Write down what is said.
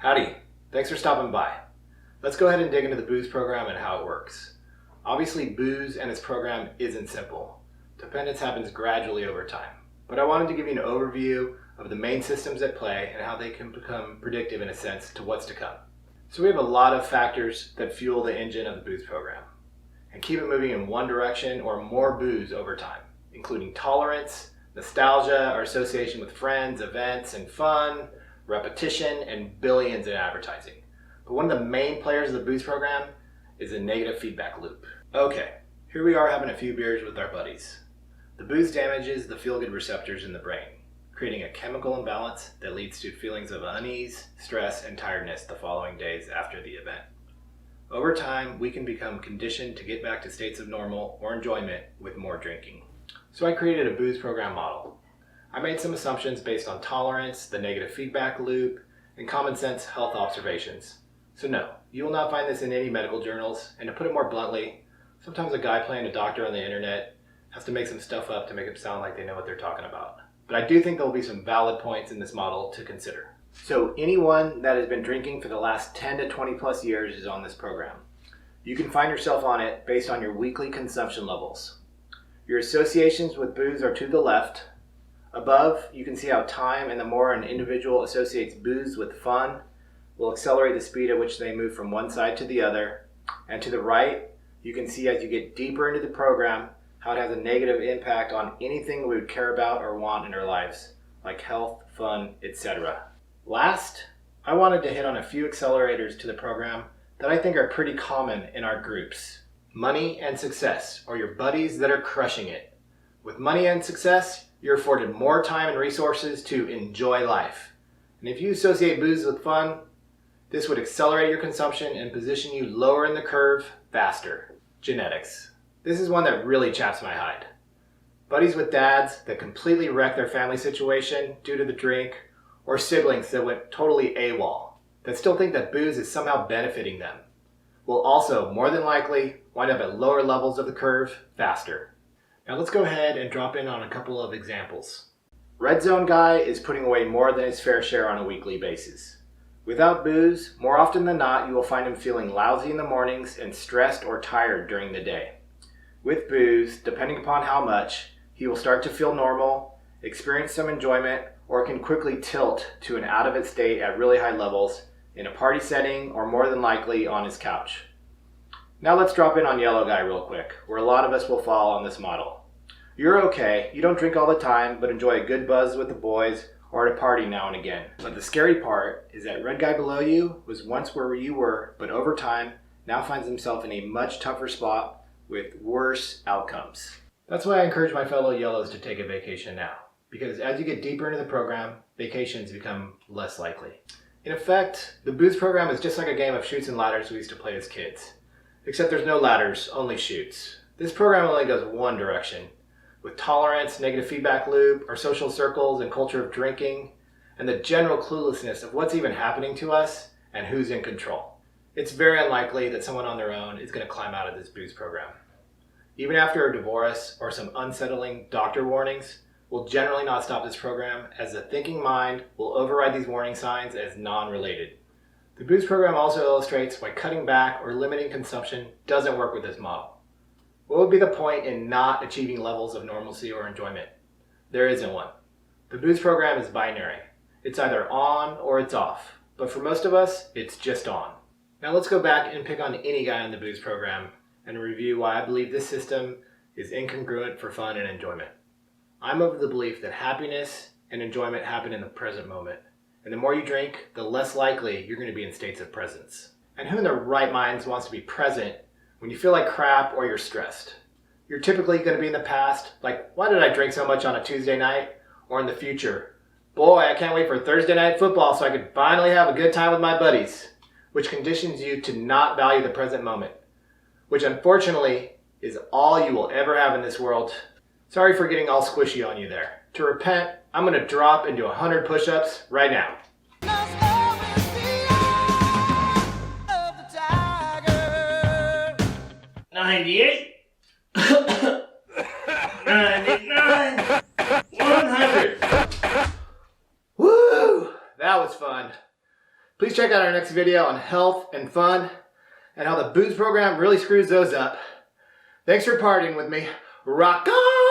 Howdy, thanks for stopping by. Let's go ahead and dig into the booze program and how it works. Obviously, booze and its program isn't simple. Dependence happens gradually over time. But I wanted to give you an overview of the main systems at play and how they can become predictive in a sense to what's to come. So we have a lot of factors that fuel the engine of the booze program and keep it moving in one direction or more booze over time, including tolerance, nostalgia, our association with friends, events, and fun, repetition, and billions in advertising. But one of the main players of the booze program is a negative feedback loop. Okay, here we are having a few beers with our buddies. The booze damages the feel-good receptors in the brain, creating a chemical imbalance that leads to feelings of unease, stress, and tiredness the following days after the event. Over time, we can become conditioned to get back to states of normal or enjoyment with more drinking. So I created a booze program model. I made some assumptions based on tolerance, the negative feedback loop, and common sense health observations. So no, you will not find this in any medical journals, and to put it more bluntly, sometimes a guy playing a doctor on the internet has to make some stuff up to make it sound like they know what they're talking about. But I do think there will be some valid points in this model to consider. So anyone that has been drinking for the last 10 to 20 plus years is on this program. You can find yourself on it based on your weekly consumption levels. Your associations with booze are to the left. Above, you can see how time and the more an individual associates booze with fun will accelerate the speed at which they move from one side to the other. And to the right, you can see as you get deeper into the program how it has a negative impact on anything we would care about or want in our lives, like health, fun, etc. Last, I wanted to hit on a few accelerators to the program that I think are pretty common in our groups. Money and success, or your buddies that are crushing it. With money and success, you're afforded more time and resources to enjoy life. And if you associate booze with fun, this would accelerate your consumption and position you lower in the curve faster. Genetics. This is one that really chaps my hide. Buddies with dads that completely wreck their family situation due to the drink, or siblings that went totally AWOL, that still think that booze is somehow benefiting them, will also more than likely wind up at lower levels of the curve faster. Now let's go ahead and drop in on a couple of examples. Red zone guy is putting away more than his fair share on a weekly basis. Without booze, more often than not, you will find him feeling lousy in the mornings and stressed or tired during the day. With booze, depending upon how much, he will start to feel normal, experience some enjoyment, or can quickly tilt to an out of it state at really high levels in a party setting or more than likely on his couch. Now let's drop in on yellow guy real quick, where a lot of us will fall on this model. You're okay, you don't drink all the time, but enjoy a good buzz with the boys or at a party now and again. But the scary part is that red guy below you was once where you were, but over time now finds himself in a much tougher spot with worse outcomes. That's why I encourage my fellow yellows to take a vacation now, because as you get deeper into the program, vacations become less likely. In effect, the booze program is just like a game of chutes and ladders we used to play as kids. Except there's no ladders, only chutes. This program only goes one direction, with tolerance, negative feedback loop, our social circles and culture of drinking, and the general cluelessness of what's even happening to us and who's in control. It's very unlikely that someone on their own is going to climb out of this booze program. Even after a divorce or some unsettling doctor warnings, will generally not stop this program, as the thinking mind will override these warning signs as non-related. The booze program also illustrates why cutting back or limiting consumption doesn't work with this model. What would be the point in not achieving levels of normalcy or enjoyment? There isn't one. The booze program is binary. It's either on or it's off. But for most of us, it's just on. Now let's go back and pick on any guy on the booze program and review why I believe this system is incongruent for fun and enjoyment. I'm of the belief that happiness and enjoyment happen in the present moment. And the more you drink, the less likely you're going to be in states of presence. And who in their right minds wants to be present when you feel like crap or you're stressed? You're typically going to be in the past, like, why did I drink so much on a Tuesday night? Or in the future, boy, I can't wait for Thursday night football so I can finally have a good time with my buddies. Which conditions you to not value the present moment, which unfortunately is all you will ever have in this world. Sorry for getting all squishy on you there. To repent, I'm going to drop into 100 push-ups right now. 98, 99, 100. Woo! That was fun. Please check out our next video on health and fun and how the booze program really screws those up. Thanks for partying with me. Rock on!